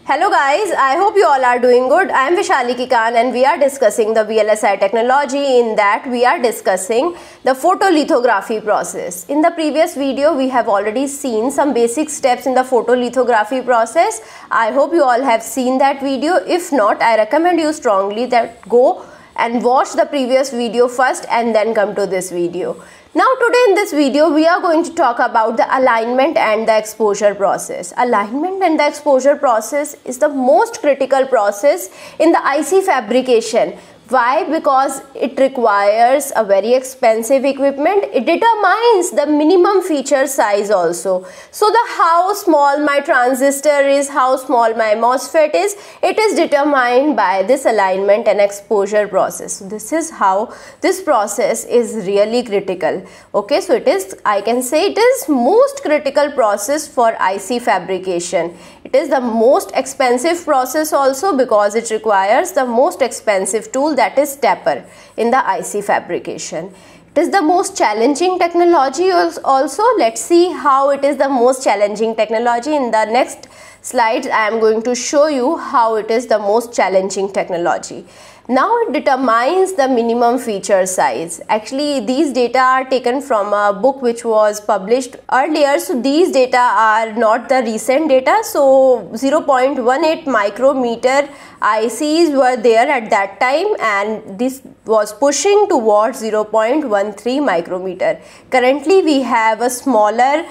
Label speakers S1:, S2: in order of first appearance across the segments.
S1: Hello guys, I hope you all are doing good. I am Vishali Kikan and we are discussing the VLSI technology. In that we are discussing the photolithography process. In the previous video we have already seen some basic steps in the photolithography process. I hope you all have seen that video. If not, I recommend you strongly that go and watch the previous video first and then come to this video. Now today in this video we are going to talk about the alignment and the exposure process. Alignment and the exposure process is the most critical process in the IC fabrication. Why? Because it requires a very expensive equipment. It determines the minimum feature size also. So the how small my transistor is, how small my MOSFET is, it is determined by this alignment and exposure process. So this is how this process is really critical. Okay, so it is, I can say it is most critical process for IC fabrication. It is the most expensive process also because it requires the most expensive tool, that is stepper, in the IC fabrication. It is the most challenging technology also. Let's see how it is the most challenging technology. In the next slides I am going to show you how it is the most challenging technology. Now it determines the minimum feature size. Actually these data are taken from a book which was published earlier. So these data are not the recent data. So 0.18 micrometer ICs were there at that time and this was pushing towards 0.13 micrometer. Currently we have a smaller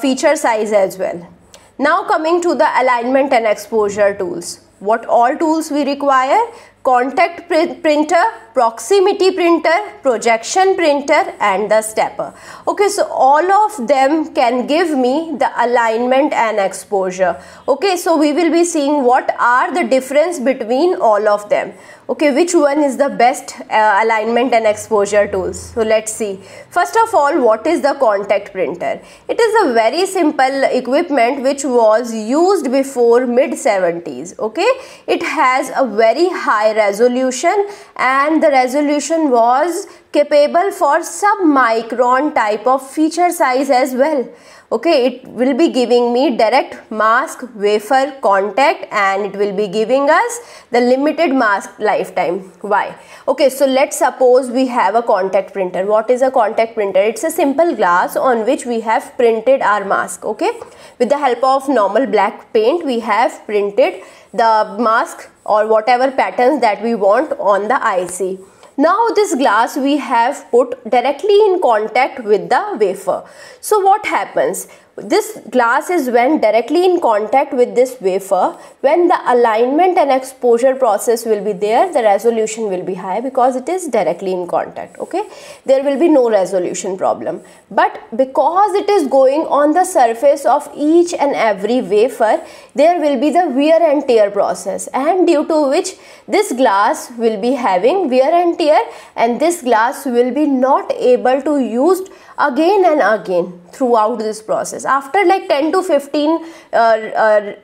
S1: feature size as well. Now coming to the alignment and exposure tools. What all tools we require? Contact printer, proximity printer, projection printer and the stepper. Okay, so all of them can give me the alignment and exposure. Okay, so we will be seeing what are the difference between all of them. Okay, which one is the best alignment and exposure tools? So let's see. First of all, what is the contact printer? It is a very simple equipment which was used before mid-70s. Okay, it has a very high resolution and the resolution was capable for sub-micron type of feature size as well. Okay, it will be giving me direct mask wafer contact and it will be giving us the limited mask lifetime. Why? Okay, so let's suppose we have a contact printer. What is a contact printer? It's a simple glass on which we have printed our mask. Okay, with the help of normal black paint we have printed the mask or whatever patterns that we want on the IC. Now this glass we have put directly in contact with the wafer. So what happens? This glass is when directly in contact with this wafer, when the alignment and exposure process will be there, the resolution will be high because it is directly in contact. Okay, there will be no resolution problem. But because it is going on the surface of each and every wafer, there will be the wear and tear process, and due to which this glass will be having wear and tear and this glass will be not able to used again and again throughout this process. After like 10 to 15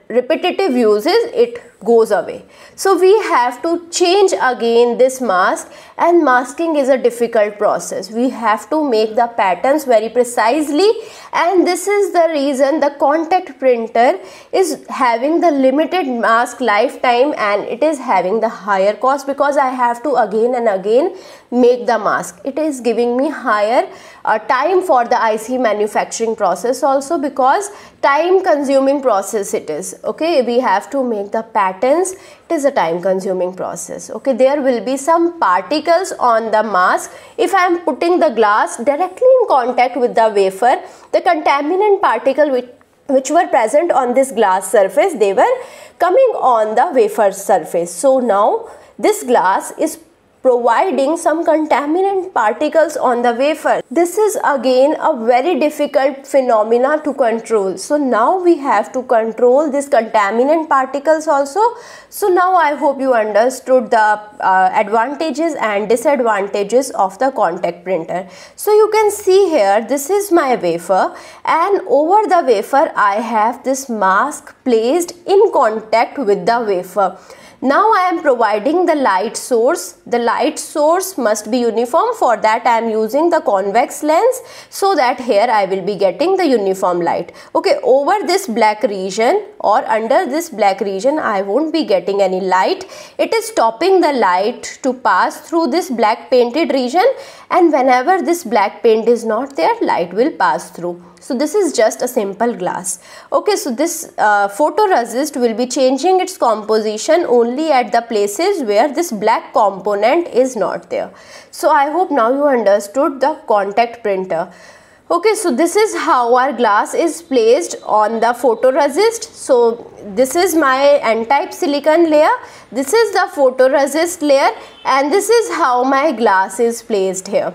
S1: repetitive uses, it goes away. So we have to change again this mask, and masking is a difficult process. We have to make the patterns very precisely, and this is the reason the contact printer is having the limited mask lifetime and it is having the higher cost because I have to again and again make the mask. It is giving me higher time for the IC manufacturing process also because time consuming process it is. Okay, we have to make the patterns. It is a time consuming process. Okay, there will be some particles on the mask. If I am putting the glass directly in contact with the wafer, the contaminant particle which were present on this glass surface, they were coming on the wafer surface. So now this glass is providing some contaminant particles on the wafer. This is again a very difficult phenomena to control. So now we have to control this contaminant particles also. So now I hope you understood the advantages and disadvantages of the contact printer. So you can see here, this is my wafer and over the wafer I have this mask placed in contact with the wafer. Now I am providing the light source. The light source must be uniform. For that I am using the convex lens, so that here I will be getting the uniform light. Okay, over this black region or under this black region I won't be getting any light. It is stopping the light to pass through this black painted region, and whenever this black paint is not there, light will pass through. So this is just a simple glass. Okay, so this photoresist will be changing its composition only at the places where this black component is not there. So I hope now you understood the contact printer. Okay, so this is how our glass is placed on the photoresist. So this is my N-type silicon layer, this is the photoresist layer, and this is how my glass is placed here.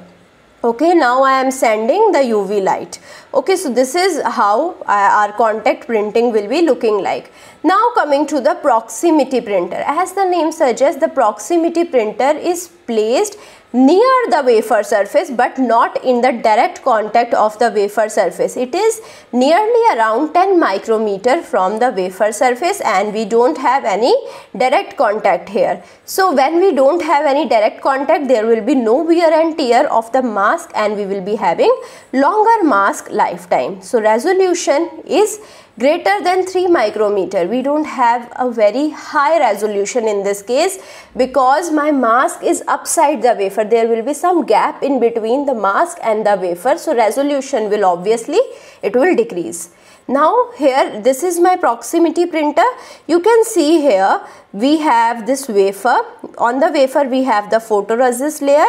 S1: Okay, now I am sending the UV light. Okay, so this is how our contact printing will be looking like. Now coming to the proximity printer. As the name suggests, the proximity printer is placed near the wafer surface but not in the direct contact of the wafer surface. It is nearly around 10 micrometer from the wafer surface, and we don't have any direct contact here. So when we don't have any direct contact, there will be no wear and tear of the mask, and we will be having longer mask lifetime. So resolution is greater than 3 micrometer. We don't have a very high resolution in this case because my mask is upside the wafer. There will be some gap in between the mask and the wafer, so resolution will obviously it will decrease. Now here this is my proximity printer. You can see here we have this wafer. On the wafer we have the photoresist layer.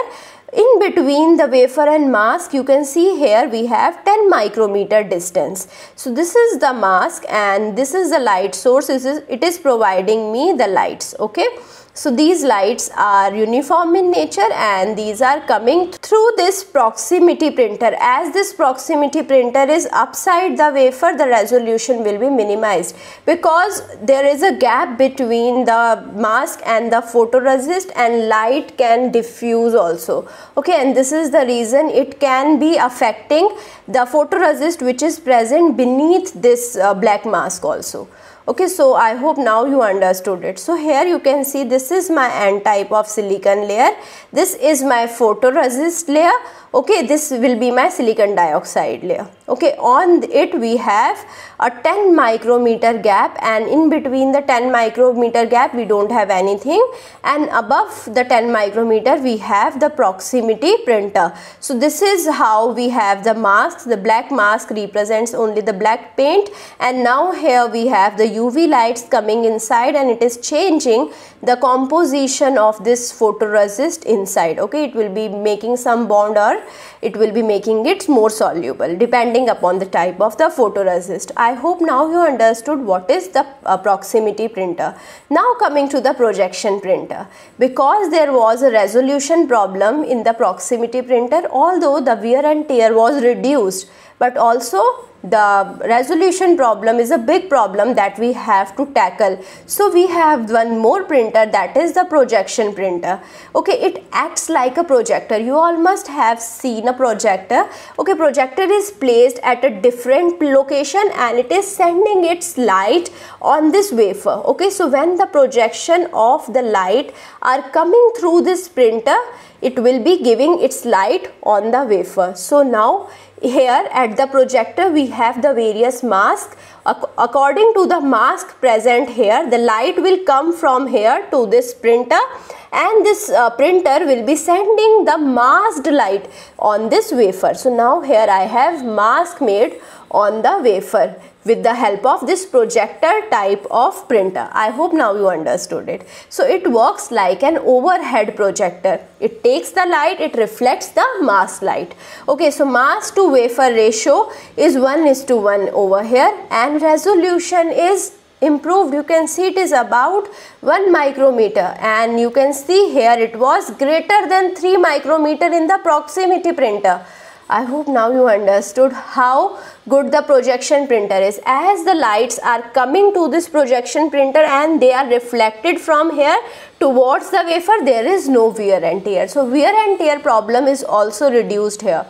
S1: In between the wafer and mask, you can see here we have 10 micrometer distance. So this is the mask and this is the light source. It is providing me the lights. Okay, so these lights are uniform in nature and these are coming through this proximity printer. As this proximity printer is upside the wafer, the resolution will be minimized because there is a gap between the mask and the photoresist, and light can diffuse also. Okay, and this is the reason it can be affecting the photoresist which is present beneath this black mask also. Okay, so I hope now you understood it. So here you can see this is my N-type of silicon layer. This is my photoresist layer. Okay, this will be my silicon dioxide layer. Okay, on it we have a 10 micrometer gap, and in between the 10 micrometer gap we don't have anything, and above the 10 micrometer we have the proximity printer. So this is how we have the masks. The black mask represents only the black paint, and now here we have the UV lights coming inside and it is changing the composition of this photoresist inside. Okay, it will be making some bond or it will be making it more soluble depending upon the type of the photoresist. I hope now you understood what is the proximity printer. Now coming to the projection printer. Because there was a resolution problem in the proximity printer, although the wear and tear was reduced, but also the resolution problem is a big problem that we have to tackle. So we have one more printer, that is the projection printer. Okay, it acts like a projector. You all must have seen a projector. Okay, projector is placed at a different location and it is sending its light on this wafer. Okay, so when the projection of the light are coming through this printer, it will be giving its light on the wafer. So now here at the projector we have the various masks. According to the mask present here, the light will come from here to this printer, and this printer will be sending the masked light on this wafer. So now here I have mask made on the wafer with the help of this projector type of printer. I hope now you understood it. So it works like an overhead projector. It takes the light, it reflects the mask light. Okay, so mask to wafer ratio is 1:1 over here, and resolution is improved. You can see it is about 1 micrometer, and you can see here it was greater than 3 micrometer in the proximity printer. I hope now you understood how good the projection printer is. As the lights are coming to this projection printer and they are reflected from here towards the wafer, there is no wear and tear. So wear and tear problem is also reduced here.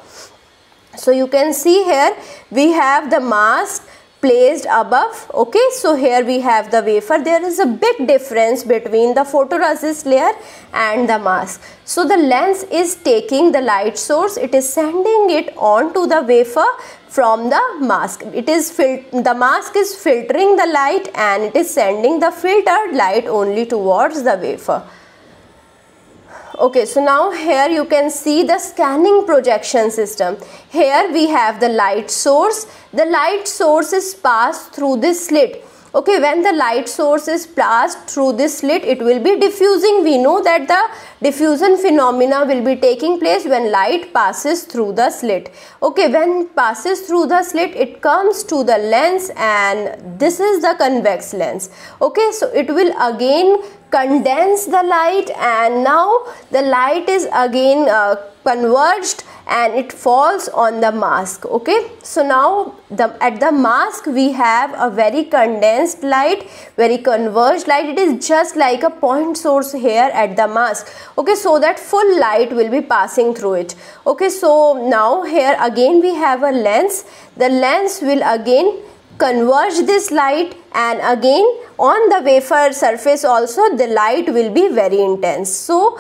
S1: So you can see here we have the mask placed above. Okay, so here we have the wafer. There is a big difference between the photoresist layer and the mask. So the lens is taking the light source, it is sending it onto the wafer from the mask. The mask is filtering the light and it is sending the filtered light only towards the wafer. Okay, so now here you can see the scanning projection system. Here we have the light source. The light source is passed through this slit. Okay, when the light source is passed through this slit, it will be diffusing. We know that the diffusion phenomena will be taking place when light passes through the slit. Okay, when it passes through the slit, it comes to the lens, and this is the convex lens. Okay, so it will again condense the light, and now the light is again converged and it falls on the mask. Okay, so now at the mask we have a very condensed light, very converged light. It is just like a point source here at the mask. Okay, so that full light will be passing through it. Okay, so now here again we have a lens. The lens will again converge this light, and again on the wafer surface also the light will be very intense. So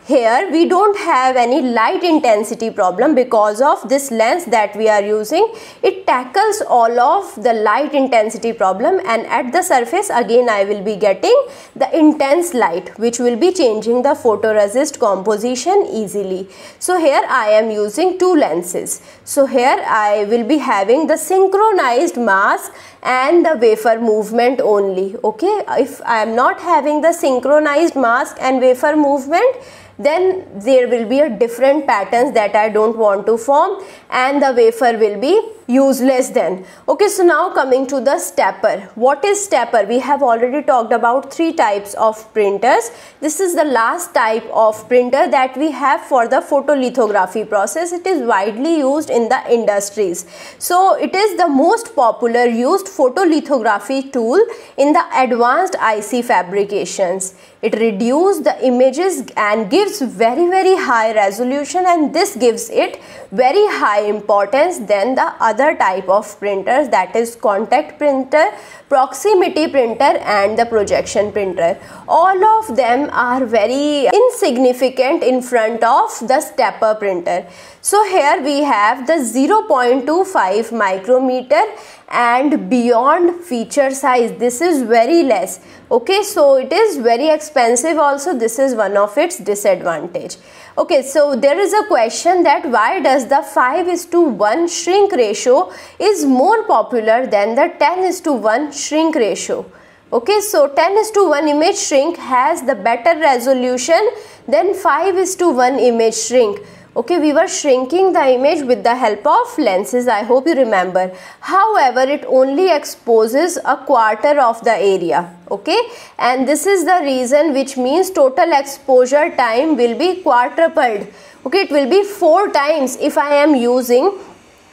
S1: here we don't have any light intensity problem because of this lens that we are using. It tackles all of the light intensity problem, and at the surface again I will be getting the intense light which will be changing the photoresist composition easily. So here I am using two lenses. So here I will be having the synchronized mask and the wafer movement only. Okay, if I am not having the synchronized mask and wafer movement, then there will be a different patterns that I don't want to form, and the wafer will be useless then. Okay, so now coming to the stepper. What is stepper? We have already talked about three types of printers. This is the last type of printer that we have for the photolithography process. It is widely used in the industries. So it is the most popular used photolithography tool in the advanced IC fabrications. It reduces the images and gives very high resolution, and this gives it very high importance than the other type of printers, that is contact printer, proximity printer and the projection printer. All of them are very insignificant in front of the stepper printer. So here we have the 0.25 micrometer and beyond feature size. This is very less. Okay, so it is very expensive also. This is one of its disadvantage. Okay, so there is a question that why does the 5:1 shrink ratio is more popular than the 10:1 shrink ratio. Okay, so 10:1 image shrink has the better resolution than 5:1 image shrink. Okay, we were shrinking the image with the help of lenses, I hope you remember. However, it only exposes a quarter of the area. Okay, and this is the reason, which means total exposure time will be quadrupled. Okay, it will be 4 times if I am using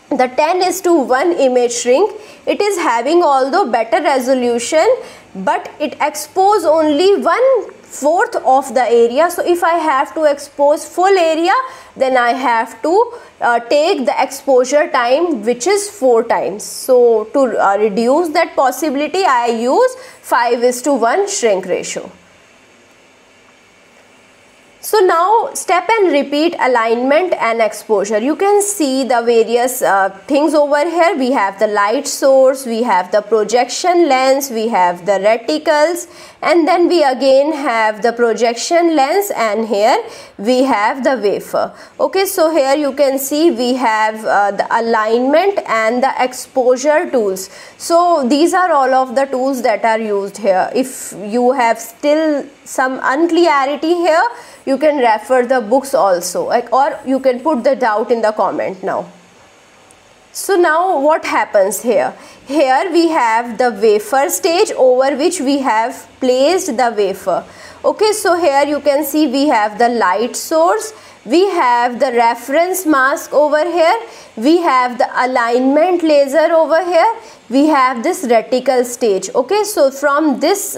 S1: the 10:1 image shrink. It is having although better resolution, but it exposes only 1/4 of the area. So if I have to expose full area, then I have to take the exposure time, which is 4 times. So to reduce that possibility, I use 5:1 shrink ratio. So now step and repeat alignment and exposure. You can see the various things over here. We have the light source, we have the projection lens, we have the reticles, and then we again have the projection lens, and here we have the wafer. Okay, so here you can see we have the alignment and the exposure tools. So these are all of the tools that are used here. If you have still some unclarity here, you can refer the books also, or you can put the doubt in the comment now. So now what happens here? Here we have the wafer stage over which we have placed the wafer. Okay, so here you can see we have the light source, we have the reference mask over here, we have the alignment laser over here, we have this reticle stage. Okay, so from this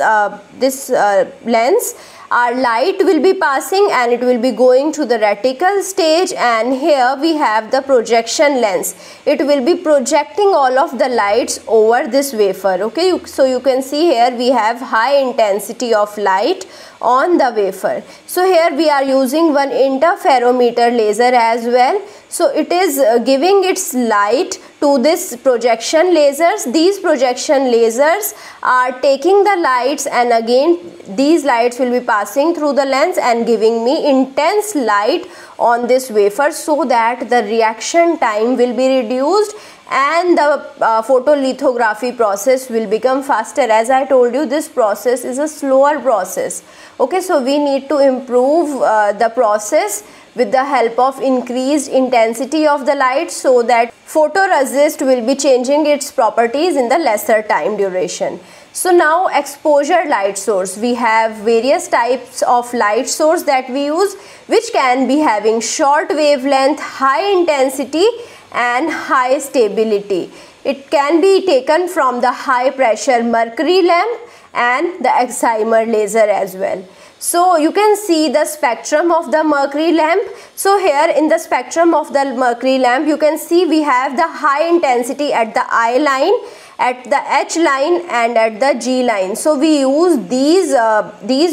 S1: lens our light will be passing and it will be going to the reticle stage, and here we have the projection lens. It will be projecting all of the lights over this wafer. Okay, so you can see here we have high intensity of light on the wafer. So here we are using one interferometer laser as well. So it is giving its light to this projection lasers. These projection lasers are taking the lights, and again these lights will be passing through the lens and giving me intense light on this wafer, so that the reaction time will be reduced and the photolithography process will become faster. As I told you, this process is a slower process. Okay, so we need to improve the process with the help of increased intensity of the light, so that photoresist will be changing its properties in the lesser time duration. So now exposure light source. We have various types of light source that we use, which can be having short wavelength, high intensity and high stability. It can be taken from the high pressure mercury lamp and the excimer laser as well. So you can see the spectrum of the mercury lamp. So here in the spectrum of the mercury lamp, you can see we have the high intensity at the I line, at the H line and at the G line. So we use these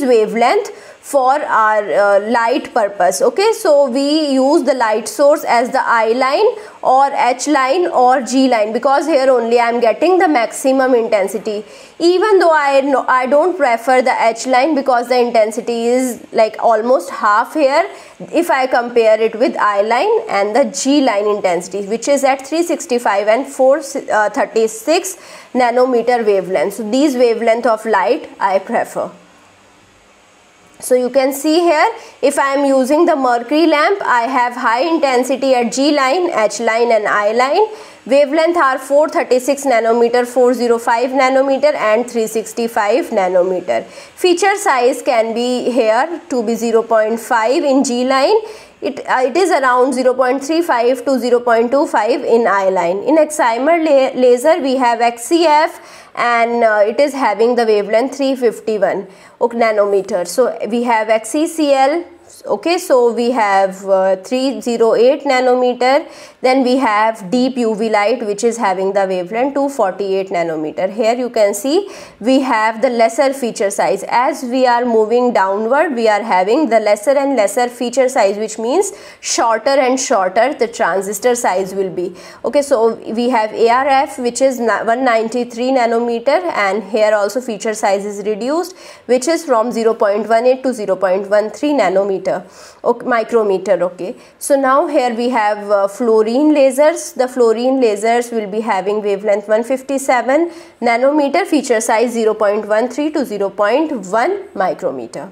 S1: wavelength for our light purpose. Okay, so we use the light source as the I line or H line or G line, because here only I am getting the maximum intensity. Even though I don't prefer the H line, because the intensity is like almost half here if I compare it with I line and the G line intensity, which is at 365 and 436 nanometer wavelength. So these wavelength of light I prefer. So you can see here, if I am using the mercury lamp, I have high intensity at G line, H line and I line. Wavelength are 436 nanometer, 405 nanometer and 365 nanometer. Feature size can be here to be 0.5 in G line. It is around 0.35 to 0.25 in I line. In excimer laser we have XCF, and it is having the wavelength 351 nanometer. So we have XECL. Okay, so we have 308 nanometer. Then we have deep UV light, which is having the wavelength 248 nanometer. Here you can see we have the lesser feature size. As we are moving downward, we are having the lesser and lesser feature size, which means shorter and shorter the transistor size will be. Okay, so we have ARF, which is 193 nanometer, and here also feature size is reduced, which is from 0.18 to 0.13 nanometer. Micrometer. Okay, so now here we have fluorine lasers. The fluorine lasers will be having wavelength 157 nanometer, feature size 0.13 to 0.1 micrometer.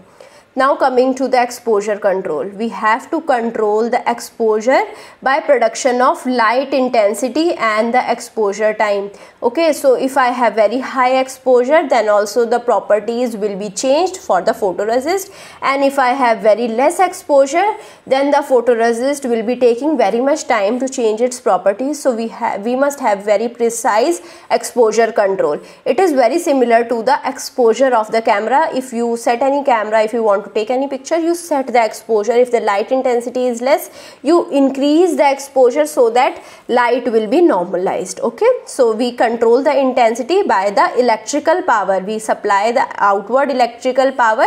S1: Now coming to the exposure control, we have to control the exposure by production of light intensity and the exposure time. Okay, so if I have very high exposure, then also the properties will be changed for the photoresist, and if I have very less exposure, then the photoresist will be taking very much time to change its properties. So we must have very precise exposure control. It is very similar to the exposure of the camera. If you set any camera, if you want to take any picture, you set the exposure. If the light intensity is less, you increase the exposure so that light will be normalized. Okay, so we control the intensity by the electrical power. We supply the outward electrical power,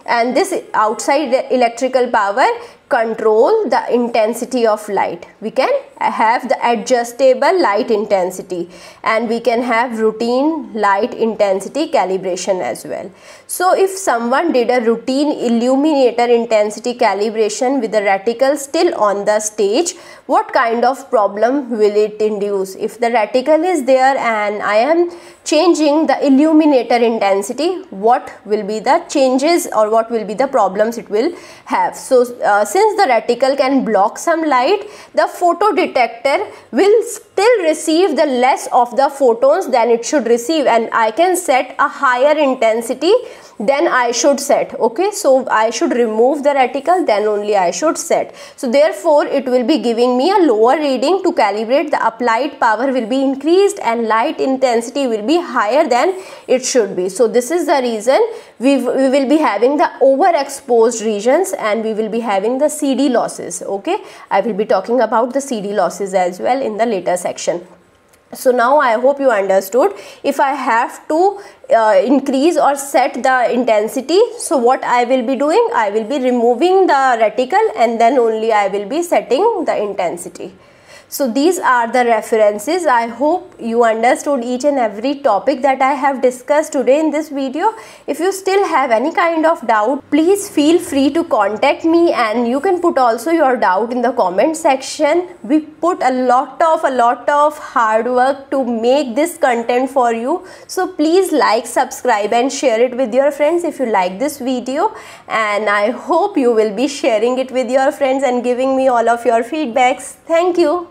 S1: and this outside electrical power control the intensity of light. We can have the adjustable light intensity, and we can have routine light intensity calibration as well. So if someone did a routine illuminator intensity calibration with the reticle still on the stage, what kind of problem will it induce? If the reticle is there and I am changing the illuminator intensity, what will be the changes or what will be the problems it will have? So since the reticle can block some light, the photo detector will still receive the less of the photons than it should receive, and I can set a higher intensity then I should set. Okay, so I should remove the reticle, then only I should set. So therefore it will be giving me a lower reading. To calibrate, the applied power will be increased and light intensity will be higher than it should be. So this is the reason we will be having the overexposed regions and we will be having the CD losses. Okay, I will be talking about the CD losses as well in the later section. So now I hope you understood. If I have to increase or set the intensity, so what I will be doing, I will be removing the reticle and then only I will be setting the intensity. So these are the references. I hope you understood each and every topic that I have discussed today in this video. If you still have any kind of doubt, please feel free to contact me, and you can put also your doubt in the comment section. We put a lot of hard work to make this content for you. So please like, subscribe and share it with your friends if you like this video, and I hope you will be sharing it with your friends and giving me all of your feedbacks. Thank you.